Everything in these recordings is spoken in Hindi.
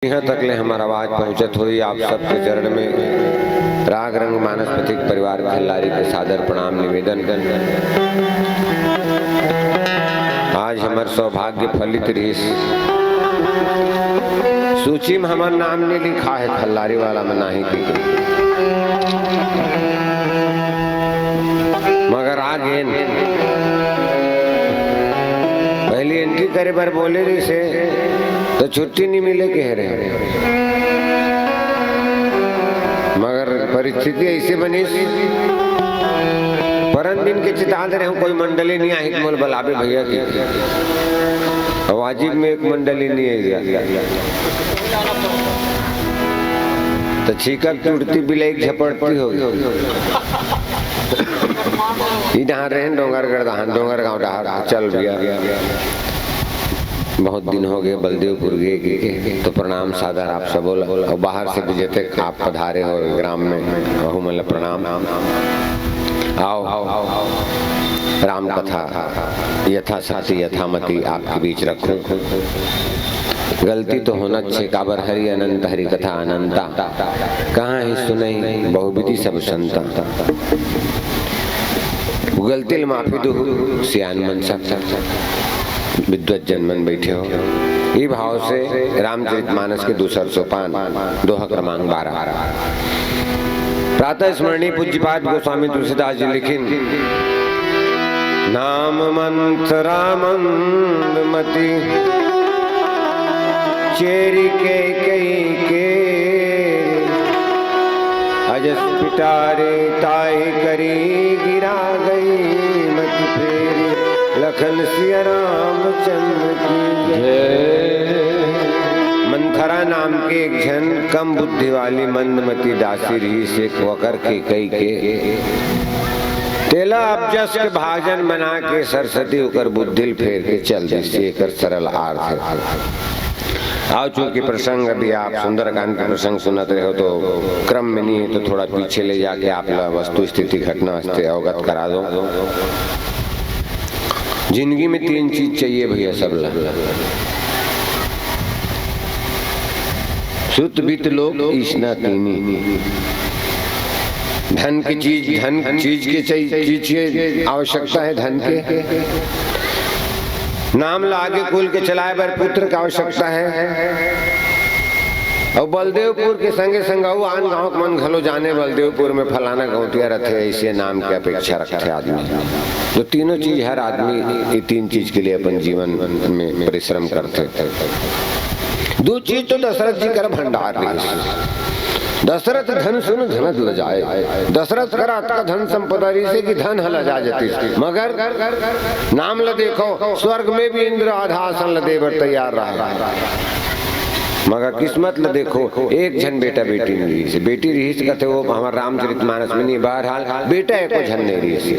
यहाँ तक ले हमारा आवाज पहुंचत हुई आप सबके चरण में राग रंग मानस पथिक परिवार खिल्लारी के सादर प्रणाम निवेदन कर। आज हमार सौभाग्य फलित रही सूची में हमार नाम नहीं लिखा है, खल्लारी वाला में नहीं की मगर आगे पहली एंट्री करे बार बोले रही से तो छुट्टी नहीं मिले कह रहे, मगर परिस्थिति ऐसे बनी परन दिन के चिता दे रहे कोई मंडली नहीं आई मोल बलाबे भैया की वाजिब में एक मंडली नहीं आई तो छीका टूटती बिलाई झपटती होगी इधर रहे डोंगरगढ़ दहान डोंगर गाँव डहार चल गया। बहुत दिन हो गए बलदेवपुर गए तो प्रणाम सादर आप सब और बाहर से भी जैसे आप पधारे हो ग्राम में बहु मतलब प्रणाम। आओ राम कथा यथा शक्ति यथामति आपके बीच रखूं। गलती तो होना छे काबर हरि अनंत हरि कथा अनंता कहाँ ही सुनई बहुविधि सब संता। गलती माफी दो सियान मन सब विद्वत जनमन बैठे हो। ये भाव से रामचरितमानस के दूसर सोपान दोहा क्रमांक 12 प्रातः स्मरणीय पूज्यपाद गोस्वामी तुलसीदास जी लिखिन नाम मंत्र रामंदमति चेरी के अजस पिटारे ताई करी गिरा गई मत फेरी लखन सिया रामचंद्र की जय। मंथरा नाम के एक जन कम बुद्धि वाली मंदमती दासी रही से वकर के कई के तेला अबजस के भाजन बना के सरस्वती होकर बुद्धिल फेर के चल दी से कर सरल आर्थ। आओ चूंकि प्रसंग अभी आप सुंदरकांड का प्रसंग सुनत रहे हो तो क्रम में नहीं है तो थोड़ा पीछे ले जाके आप वस्तु स्थिति घटना से अवगत करा दो। जिंदगी में 3 चीज चाहिए भैया सब सुत बीत लोग ईशना तीनी। धन की चीज धन चीज के चाहिए आवश्यकता है धन के। नाम लागे कुल के चलाए बर पुत्र की आवश्यकता है। और बलदेवपुर के संगे संग आन गाँव मन घलो जाने बलदेवपुर में फलाना गौतिया रखे ऐसे नाम की अपेक्षा रखते आदमी। तो तीनों चीज हर आदमी ये 3 चीज के लिए अपन जीवन में परिश्रम करते। 2 चीज तो दशरथ जी कर भंडार दशरथ धन सुन धनत ल जाए। दशरथ करात का धन संपदा से कि धन हला जा जाती मगर नाम ल देखो स्वर्ग में भी इंद्र आधा आसन ल देवर तैयार रहा मगर किस्मत ल देखो एक जन बेटा बेटी नहीं रही से। बेटी रही कहते वो हमारे रामचरितमानस में नहीं बहरहाल बेटा एक जन नहीं रही से।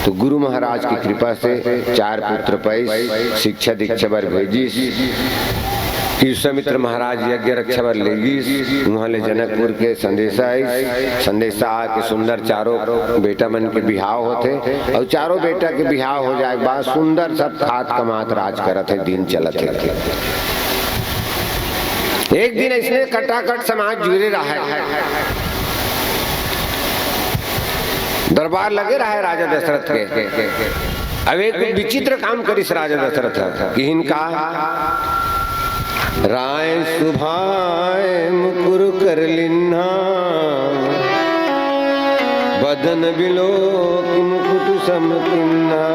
तो गुरु महाराज की कृपा से 4 पुत्र पाई शिक्षा दीक्षा बर भेजी। विश्वामित्र महाराज यज्ञ रक्षा बर लेगी वहाँ ले जनकपुर के संदेशा आके सुंदर चारों बेटा मन के बिहाव होते और चारों बेटा के बिहाव हो जाए बाद सुंदर सब खात कमात राज करत है दिन चलत है। एक दिन ऐसे कटाकट समाज जुड़े रहा है दरबार लगे रहा है राजा दशरथ के। अब एक विचित्र काम करिस राजा दशरथ कि इनका राय सुभाय मुकुर कर लिन्हा बदन बिलो मुकुट समकिन्हा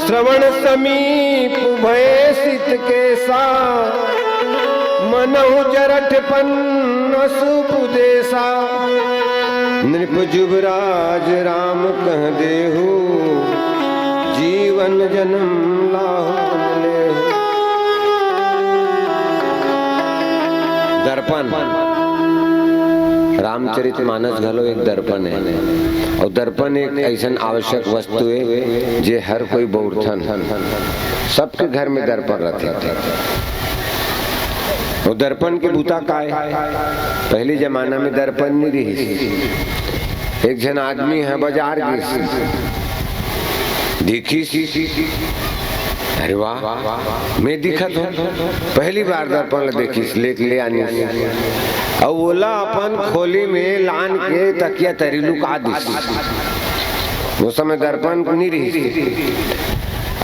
श्रवण समीप भय सित के सा मनहु जरठ पन्न सुपुदेसा नृप जुबराज राम कह देहु जीवन जन्म लाहु। दर्पण रामचरितमानस घलो एक दर्पण है और दर्पण एक ऐसा आवश्यक वस्तु है जे हर कोई बौरथन सबके घर में दर्पण रहते। और दर्पण के बूता का पहले जमाना में दर्पण नहीं रही। एक जन आदमी है बाजार की देखी अरे वाह, मैं दिखत हो पहली बार दर्पण देखी ले आनी और बोला अपन खोली में लान के तकिया तरीलू का दिस। वो समय दर्पण नहीं रही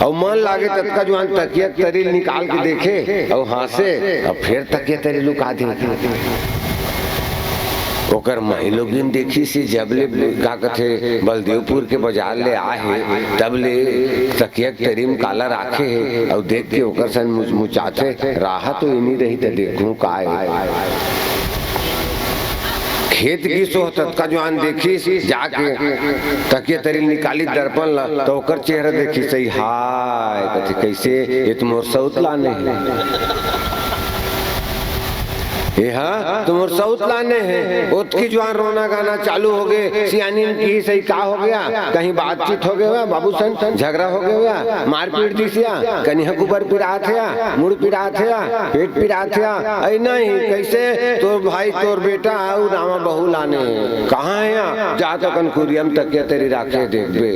और मन लागे तत्का जो तकिया तरील निकाल के देखे और हंसे और फिर तकिया तरीलू का देखे। ओकर माई लोगिन देखी से जब ले का कथे बलदेवपुर के बाजार ले आए तब ले तकिया तरीम काला राखे है और देख के ओकर सन मुचाथे राह तो इन्हीं रही तो देखूं का खेत की सोहत का जवान देखी जाके तकिया तरील निकाली दर्पण ला तो ओकर चेहरा देखी सही हाय कथे कैसे ये तुम और सौत लाने ये हाँ तुम और सऊत लाने हैं। उसकी जवान रोना गाना चालू हो गए, सियानी की सही का हो गया, कहीं बातचीत हो गया बाबू सन, झगड़ा हो गया, मारपीट दिसिया, कहीं गुबर पिरा थे, मुड़ पिरा थे, पेट पिरा थे, ऐ नहीं कैसे तोर भाई तोर बेटा और रामा बहू लाने कहाँ है जा तो कनकुरियम तकिया तेरी राखे देखबे।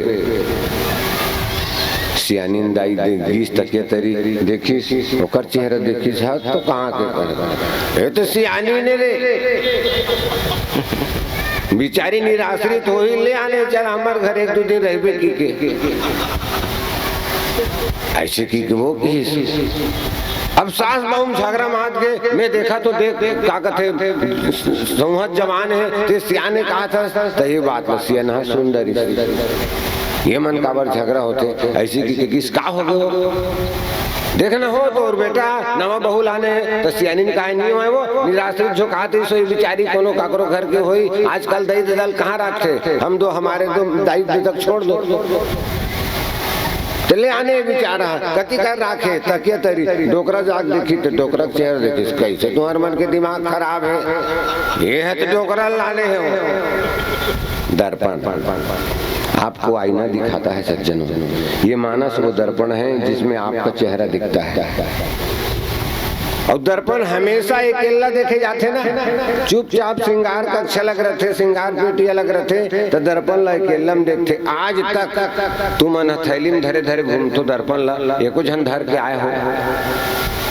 सियानीन दाई देखी तकिया तरी देखी ओकर चेहरा देखी तो कहाँ के कर तो सियानी ने रे बिचारी निराश्रित हो ही ले आने चल हमारे घर एक दो दिन रहबे की के ऐसे की वो की अब सास बहू झगड़ा मात के मैं देखा तो देख का कथे संहत जवान है ते सियाने कहा था तो ये बात न सियाना सुंदरी ये मन का बार झगड़ा होते ऐसी की किस का हो गए देखना हो तो और बेटा नवा बहू लाने तो सियानी ने कहा नहीं हुआ वो निराश्रित जो कहते सोई बिचारी कोनो काकरो घर के होई आजकल दही दल कहाँ रखते हम दो हमारे दो दाई तक छोड़ दो चले आने बेचारा कति कर राखे तकिया तरी डोकरा जाग देखी तो डोकरा चेहरा देखी कैसे तुम्हारे मन के दिमाग खराब है ये है तो डोकरा लाने है। दर्पण आपको आईना दिखाता है सज्जनों, ये मानस वो दर्पण है जिसमें आपका चेहरा दिखता है। और दर्पण हमेशा अकेला देखे जाते ना, चुपचाप श्रृंगार कक्ष अलग रहते, श्रृंगार पेटी अलग रहते तो दर्पण ला अकेला में देखते। आज तक तुम थैली में धरे धरे घूमतो दर्पण ला एको झन धर के आए हो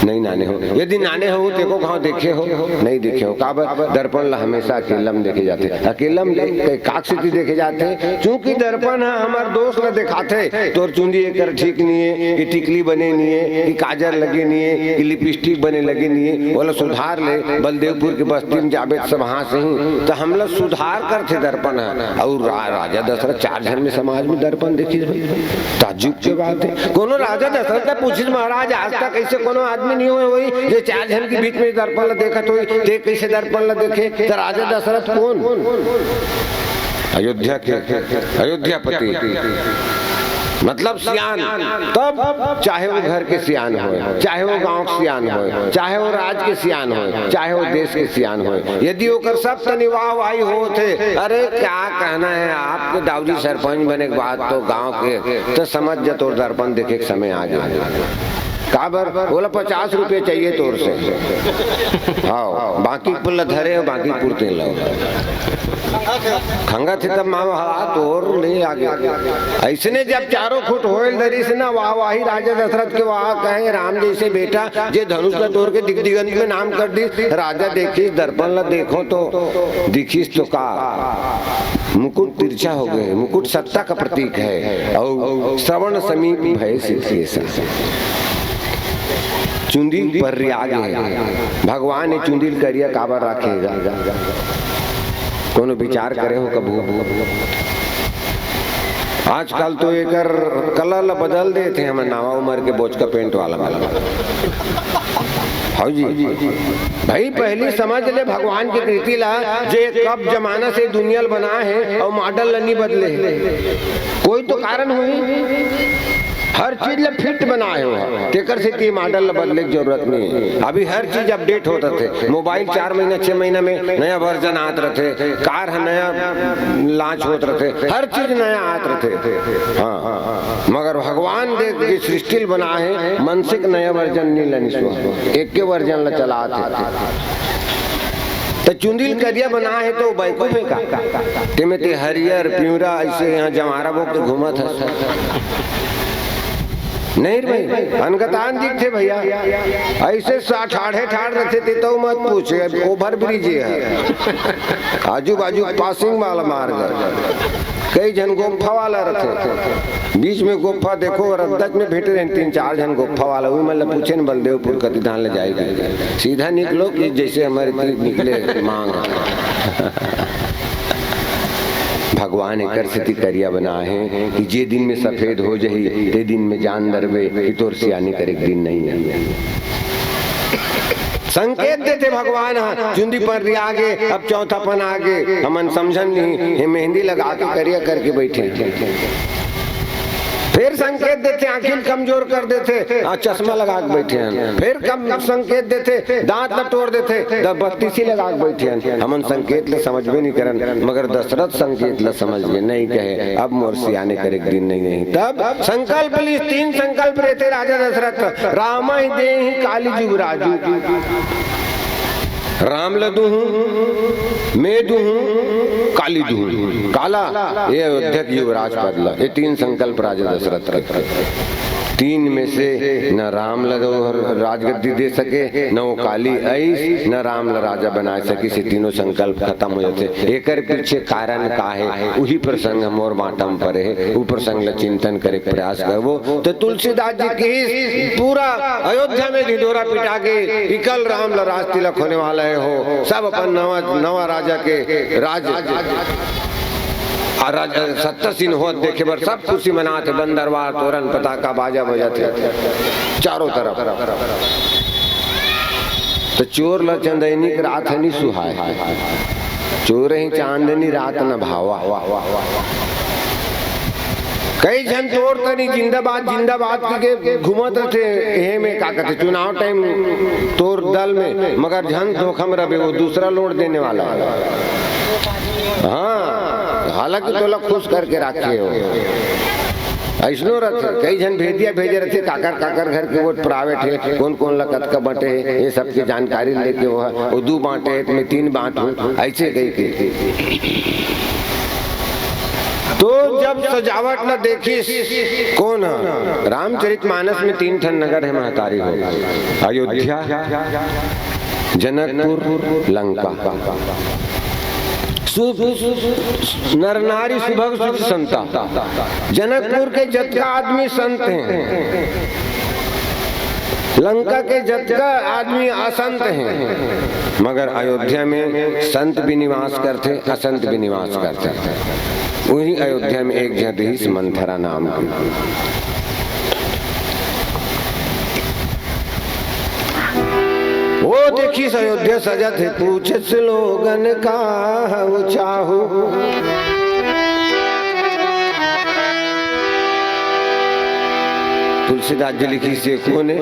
नहीं नाने हो, यदि नाने हो तेको कहाँ देखे हो नहीं देखे हो काबर दर्पण ला हमेशा अकेला में देखे जाते, अकेला में काकसिती देखे जाते क्योंकि दर्पण है हमारे दोस्त न दिखाते तोर चुंदी एक ठीक नहीं है कि टिकली बने नहीं है कि काजर लगे नहीं है कि लिपस्टिक बने लगे नहीं है बोला सुधार ले। बलदेवपुर के बस्ती में जाबे सब वहां से ही तो हम लोग सुधार करते दर्पण है। और राजा दशरथ 4 जन में समाज में दर्पण देखी ताजुब की बात है। कोनो राजा दशरथ का पूछिस महाराज आज तक ऐसे कोनो आदमी नहीं हुए वही जो 4 जन के बीच में दर्पण ला देखत हुई ते कैसे दर्पण ला देखे तो राजा दशरथ कौन अयोध्या के अयोध्यापति मतलब सियान तब चाहे वो घर के सियान हो चाहे वो गांव के सियान हो चाहे वो राज्य के सियान हो चाहे वो देश के सियान हो यदि वो सब तनिवाह वाही हो थे अरे क्या कहना है आपके दाऊजी सरपंच बने के बाद तो गांव के तो समझ जा तो दर्पण देखे के समय आ गया काबर बोला 50 रुपये चाहिए तोर से हाँ बाकी पुल धरे हो बाकी पुरते लो खंगा थे तब माँ हाथ और ले आ गया। ऐसने जब 4 फुट होल दरी से ना वाह वाही राजा दशरथ के वहाँ कहे राम जैसे बेटा जे धनुष का तोड़ के दिग्दिगंत में नाम कर दी राजा देखी दर्पण ला देखो तो दिखीस तो का मुकुट तिरछा हो गए मुकुट सत्ता का प्रतीक है और श्रवण समीप भय सिद्धि चुंदी पर रियाग है भगवान ने चुंदी करिया काबर रखेगा कोनो विचार करे हो कबू आजकल तो एक कलर बदल देते हम नवा उम्र के बोझ का पेंट वाला हाँ जी भाई पहली समझ ले भगवान की कृति ला जे कब जमाना से दुनिया बना है और मॉडल नहीं बदले कोई तो कारण हुई हर चीज ला फिट बनाए हो तेकर से ती मॉडल ला बदले की जरूरत नहीं है। अभी हर चीज अपडेट होता थे मोबाइल 4 महीना 6 महीना में नया वर्जन आत रहते कार नया लॉन्च होते रहते हर चीज नया आत रहते हाँ मगर भगवान देख के सृष्टि बना है मनसिक नया वर्जन नहीं लनिस्व एक के वर्जन ला चला तो चुंदिल करिया बना है तो बैको में का ते हरियर प्यूरा ऐसे यहाँ जमारा बोक घूमा था नहीं भाई, अनगतान दिख थे भैया, ऐसे ठाढ़े ठाड़ रखे थे तो मत पूछे। ओवर ब्रिज है, आजू बाजू पासिंग वाला मार्ग है, कई जन गुफा वाला रखे, बीच में गुफा देखो और अद्दक में भेटे रहे 3-4 जन गुफा वाला। वही मतलब पूछे न बलदेवपुर कति धान ले जाएगी, सीधा निकलो कि जैसे हमारे निकले मांग। भगवान एक स्थिति करिया बना है कि जे दिन में सफेद हो जाही ते दिन में जान दरवे कि तोर सियानी करे दिन नहीं है। संकेत देते भगवान, चुंदी पर आगे, अब चौथापन आगे, हमन समझन नहीं, मेहंदी लगा के करिया करके बैठे। फिर संकेत देते आंखें कमजोर कर देते, चश्मा लगा के बैठे हैं। फिर कम संकेत देते दांत न तोड़ देते, बत्तीसी लगा के बैठे हैं। हमन संकेत ले समझ में नहीं करन, मगर दशरथ संकेत ले समझ में नहीं कहे अब मोर सियाने करे दिन नहीं। तब संकल्प ली, 3 संकल्प रहते राजा दशरथ, राम ही देहि काली जुग राजू, राम लदू हूँ, मैं दू हूँ, काली दू हूँ। काला ये अयोध्या की युवराज बदला, ये 3 संकल्प राजा दशरथ रखे। 3 में से न राम लदो राजगद्दी दे सके, न वो काली ऐस, न राम ल राजा बना सके। से तीनों संकल्प खत्म हो जाते। एकर पीछे कारण का है, वही प्रसंग हम और बाटम पर है, वो प्रसंग ल चिंतन करे प्रयास करबो। तो तुलसीदास जी की पूरा अयोध्या में ढिढोरा पिटा के इकल राम ल राज तिलक होने वाला है हो, सब अपन नवा राजा के राज सत्तरसीन हो देखे बर सब खुशी मनाते, बंदरवार तोरण पताका बाजा बजाते चारों तरफ। तो चोर ल चंदनी की रात नहीं सुहाय, चोर ही चांदनी रात न भावा। कई जन चोर तनी जिंदाबाद जिंदाबाद के घूमत थे, एहे में का कहते चुनाव टाइम तोर दल में, मगर जन धोखम रहे वो दूसरा लोड देने वाला। हाँ, हालांकि तोला खुश करके रखे हो ऐसनो रहते। कई जन भेजिया भेजे रहते, काकर घर के वोट प्राइवेट है, कौन कौन लगत का बटे है, ये सब की जानकारी लेके वो 2 बांटे मैं 3 बांटू, ऐसे कही के। तो जब सजावट न देखी कौन है, रामचरितमानस में 3 ठन नगर है महतारी हो, अयोध्या, जनकपुर, लंका। नर नारी सुभग सुख संता। जनकपुर के जतका आदमी संत हैं, लंका के जतका आदमी असंत हैं, मगर अयोध्या में संत भी निवास करते, असंत भी निवास करते। वही अयोध्या में एक जगह मंथरा नाम की, वो देखी अयोध्या सजत है, पूछत लोगन का वो चाहू। तुलसीदास जी लिखी से कोने,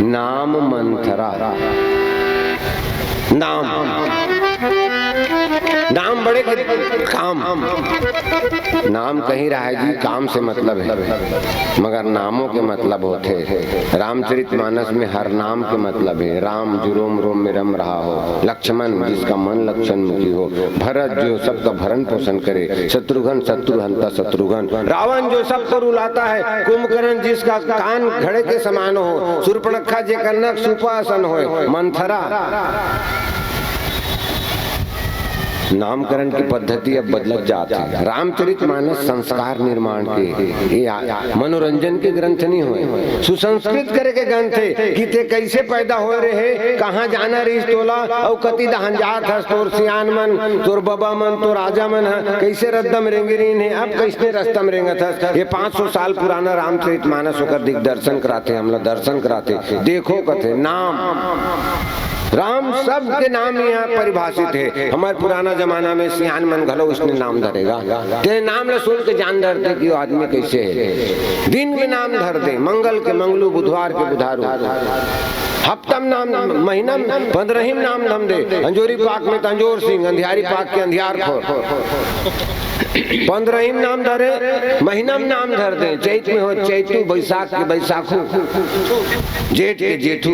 नाम मंथरा। नाम बड़े काम, नाम कहीं रहा है जी, काम से मतलब है, मगर नामों के मतलब होते। रामचरितमानस में हर नाम के मतलब है। राम जो रोम रोम में रम रहा हो, लक्ष्मण जिसका मन लक्षण मुखी हो, भरत जो सबका भरण पोषण करे, शत्रुघ्न शत्रुहंता शत्रुघ्न, रावण जो सबको रुलाता है, कुंभकर्ण जिसका कान घड़े के समान हो, शूर्पणखा जे कनक सुपासन हो, मंथरा। नामकरण की पद्धति अब बदलत जाती है। रामचरितमानस संस्कार निर्माण के, मनोरंजन के ग्रंथ नहीं हुए, सुसंस्कृत करे के ग्रंथ है कि ते कैसे पैदा हो रहे, कहाँ जाना रही तोला, और कति दहन जात हस, तोर सियान मन, तोर बबा मन, तोर राजा मन है, कैसे रद्दम रेंगरीन है, अब कैसे रस्तम रेंगत हस। ये 500 साल पुराना रामचरितमानस होकर दिग्दर्शन कराते, हम लोग दर्शन कराते, देखो कथे नाम राम सब के नाम यहाँ परिभाषित है। हमारे पुराना जमाना में सियान मन घलो उसने नाम धरेगा, ते नाम ले सुन के जान धरते कि आदमी कैसे है। दिन में नाम धर दे, मंगल के मंगलू, बुधवार के बुधारू, हफ्तम नाम, महीना 15 नाम धम दे। अंजोरी पाक में तंजोर सिंह, अंधियारी पाक के अंधियार खोर, 15 नाम धरे, महीना में नाम धर दे। चैत में हो चैतू, बैसाख के बैसाखू, जेठ के जेठू।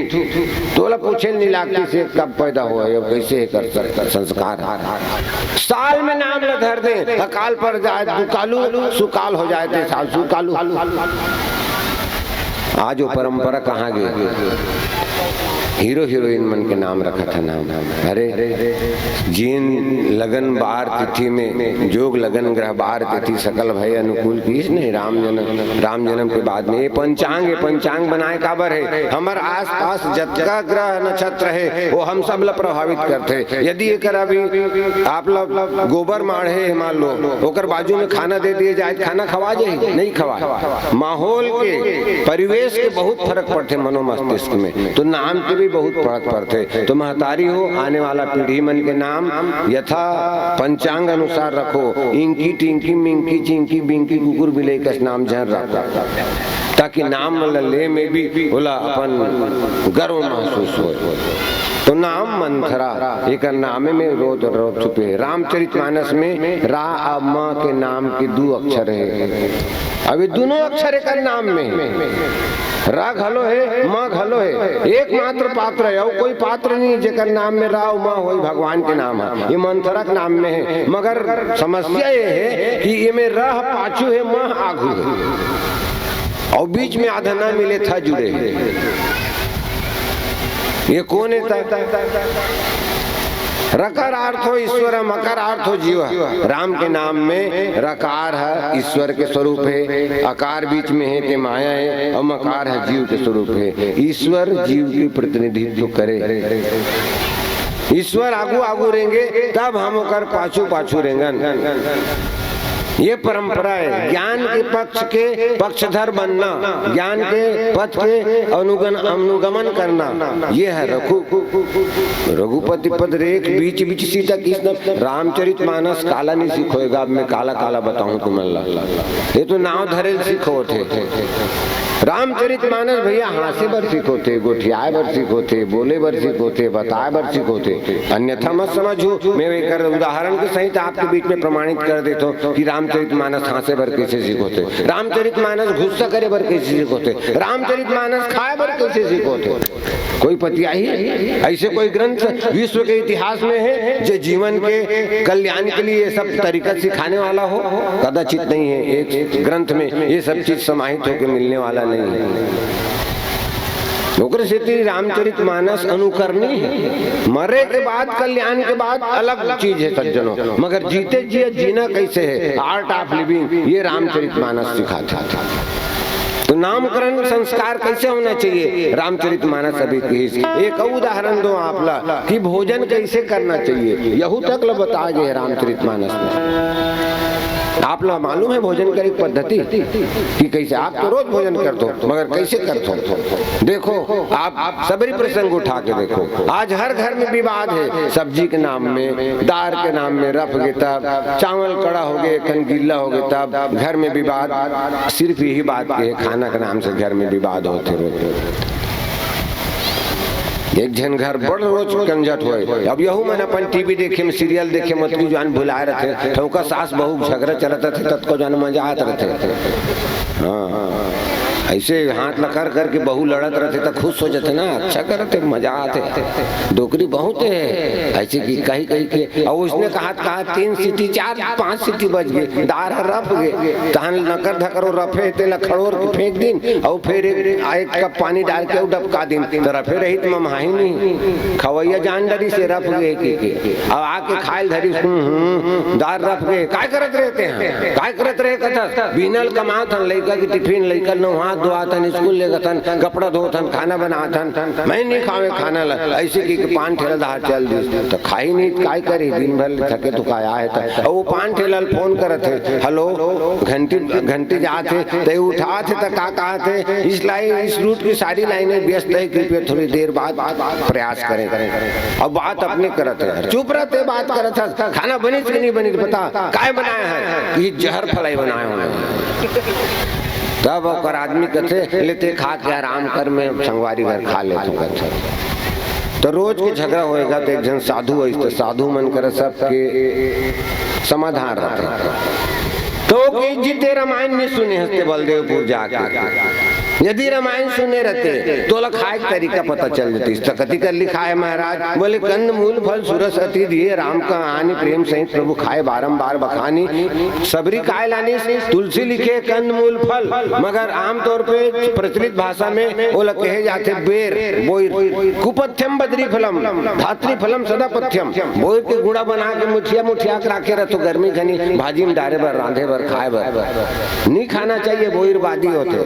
तोला पूछे नहीं लागती से कब पैदा हुआ है, कैसे कर संस्कार। साल में नाम ल धर दे, अकाल पर जाए दुकालू, सुकाल हो जाए थे साल सुकालू। आज वो परंपरा कहाँ गई? हीरो हीरोइन मन के नाम रखा था नाम। अरे जीन लगन बार तिथि में जोग लगन ग्रह बार तिथि सकल भय अनुकूल की नहीं राम जन्म के बाद में ये पंचांग बनाए काबर है? हमार आस पास जतका ग्रह नक्षत्र है वो हम सब ला प्रभावित करते। यदि एक अभी आप लोग गोबर माढ़े मान लो ओकर बाजू में खाना दे दिए जाए, खाना खवा जाए? नहीं खवा। माहौल के परिवेश के बहुत फर्क पड़ते मनोमस्तिष्क में, तो नाम के भी बहुत फर्क पड़ते। तो महतारी हो आने वाला पीढ़ी मन के नाम यथा पंचांग अनुसार रखो। इंकी टिंकी मिंकी चिंकी बिंकी कुकुर बिलाई का नाम जहर रखो, ताकि नाम ले में भी बोला अपन गर्व महसूस हो। तो नाम मंथरा एक नामे में रोज रोज छुपे। रामचरितमानस में रा और माँ के नाम के 2 अक्षर है। अभी दोनों अक्षर एक नाम में रा घलो है माँ घलो है। एकमात्र पात्र है और कोई पात्र नहीं जेकर नाम में रा और माँ हो, भगवान के नाम है। ये मंथरा के नाम में है, मगर समस्या ये है कि ये में रह पाछू है माँ आगू है और बीच में आधा ना मिले था जुड़े है। ये कौन है? रकार अर्थ हो ईश्वर, मकार अर्थ हो जीव। राम के नाम में रकार है ईश्वर के स्वरूप है, अकार बीच में है कि माया है, और मकार है जीव के स्वरूप है। ईश्वर जीव की प्रतिनिधित्व करे। ईश्वर आगू आगू रहेंगे तब हम ओकर पाछू पाछू रहेंगे। ये परंपरा है। ज्ञान के पक्ष के पक्षधर बनना, ज्ञान के पथ के अनुगमन करना, ये है रघुपति पद रेख बीच बीच सीता कृष्ण। रामचरितमानस काला नहीं सीखोएगा। अब मैं काला काला बताऊं तुम्हें, ये तो नाव धरे सीखो थे। रामचरितमानस भैया हासे बर सीखो थे, गोठियाए बर सीखो थे, बोले बर सीखो थे, बताए बर सीखो थे। अन्यथा मत समझो। मैं एक उदाहरण के सहित आपके बीच में प्रमाणित कर देता हूँ कि रामचरितमानस हासे बर कैसे सीखो थे, रामचरितमानस गुस्सा करे बर कैसे सीखो थे, रामचरितमानस खाए बर कैसे सीखो थे। कोई पतिया ही ऐसे कोई ग्रंथ विश्व के इतिहास में है जो जीवन के कल्याण के लिए सब तरीका सिखाने वाला हो? कदाचित नहीं है। एक ग्रंथ में ये सब चीज समाहित होकर मिलने वाला नहीं है। रामचरितमानस अनुकरणी है। मरे के बाद कल्याण के बाद अलग चीज है सज्जनों, मगर जीते जी जीना कैसे है, आर्ट ऑफ लिविंग, ये रामचरितमानस सिखाता था। तो नामकरण संस्कार कैसे होना चाहिए, रामचरितमानस अभी एक उदाहरण दो आपला कि भोजन कैसे करना चाहिए, यहू तक लो बता गए रामचरितमानस में। आप लोग मालूम है भोजन की पद्धति कि कैसे? आप तो रोज भोजन करते हो, मगर कैसे करते हो? देखो आप सबरी प्रसंग उठा के देखो। आज हर घर में विवाद है, सब्जी के नाम में, दाल के नाम में रफ गए तब, चावल कड़ा हो गए, खन गिल्ला हो गए तब घर में विवाद। सिर्फ यही बात के खाना के नाम से घर में विवाद होते रोज। एक जन घर बड़ रोज कंजट होए। अब यहू मन अपन टीवी देखे में सीरियल देखे मत की जान भुलाए रहते, तो का सास बहू झगड़ा चलता थे तब को जान मजा आता रहते। हाँ ऐसे हाथ लकर करके बहू लड़त रहते तो खुश हो जाते ना, अच्छा करते मजा आते। डोकरी बहुत है ऐसे की कहीं कहीं के। और उसने कहा 3 सीटी 4-5 सीटी बज गए, दार रफ गए, तहन नकर धकर रफे तेल खड़ोर के फेंक दिन और फिर एक कप पानी डाल के डबका दिन, तो रफे रही तो ममाही नहीं खवैया जान डरी से रफ गए के अब आके खायल धरी दार रफ गए। काय करत रहते हैं, काय करत रहे कथा बिनल कमात लड़का की टिफिन लड़का न धोआथन, स्कूल ले गथन, कपड़ा धोथन, खाना बनाथन, मैं नहीं खावे खाना ऐसे की पान ठेला दहार चल दी तो खाई नहीं, काय करी दिन भर थके तो खाया है। और वो पान ठेला फोन करत है, हेलो घंटी जाते तो उठा थे तो का कहा थे इस रूट की सारी लाइनें व्यस्त है, कृपया थोड़ी देर बाद प्रयास करें। अब बात अपने करत है, चुप रहते बात करत है, खाना बनी कि नहीं बनी पता काय बनाया है, ये जहर फलाई बनाया हुआ। तब और आदमी कहते लेते खा के आराम कर, मैं संगवारी घर खा लेते कहते। तो रोज के झगड़ा होएगा तो एक जन साधु है, साधु मन कर सबके समाधान रहते। तो जीते रामायण में सुने हंसते बलदेवपुर जाके यदि रामायण सुने रहते तो ला खाए का तरीका पता चल जाती। कति कर लिखा है महाराज, बोले कंद मूल फल सुरस अति दिए, राम का आनी प्रेम सहित प्रभु खाए बारंबार बखानी। सबरी काय लानी, तुलसी लिखे कंद मूल फल, मगर आमतौर पे प्रचलित भाषा में वो कहे जाते बेर बोर। कुपथ्यम बद्री फलम धात्री फलम सदा पथ्यम, बोर के गुड़ा बना के मुठिया मुठिया के रखे रह तो गर्मी घनी भाजी में डारे बर रांधे बर खाए बर नहीं खाना चाहिए, बोईरबादी होते।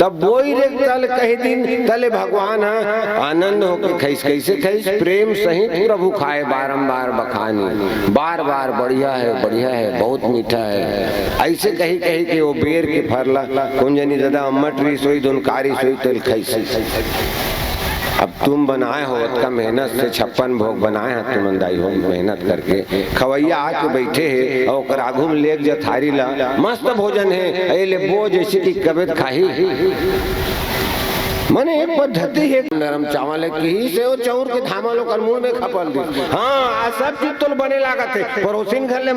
तब बोईर एक तल कही दिन तले भगवान आनंद होके खैस, कैसे खैस, प्रेम सहित प्रभु खाए बारंबार बखानी। बार बार बढ़िया है बहुत मीठा है, ऐसे कही कही के वो बेर के फरला कुंजनी दादा मटरी सोई धुनकारी सोई तल खैस। अब तुम बनाए हो का मेहनत से 56 भोग बनाए हैं, तुम अंदाई हो मेहनत करके, खवैया आके बैठे है और आगू में लेक जथारी ला मस्त भोजन है, अले बो जैसे की कबीर खाही। मने एक पद्धति है, नरम चावल की से वो चौर के धामा लो कर मुंह में खपल दी। हाँ सब चीज तो बने लागत है, पड़ोसिन घर ले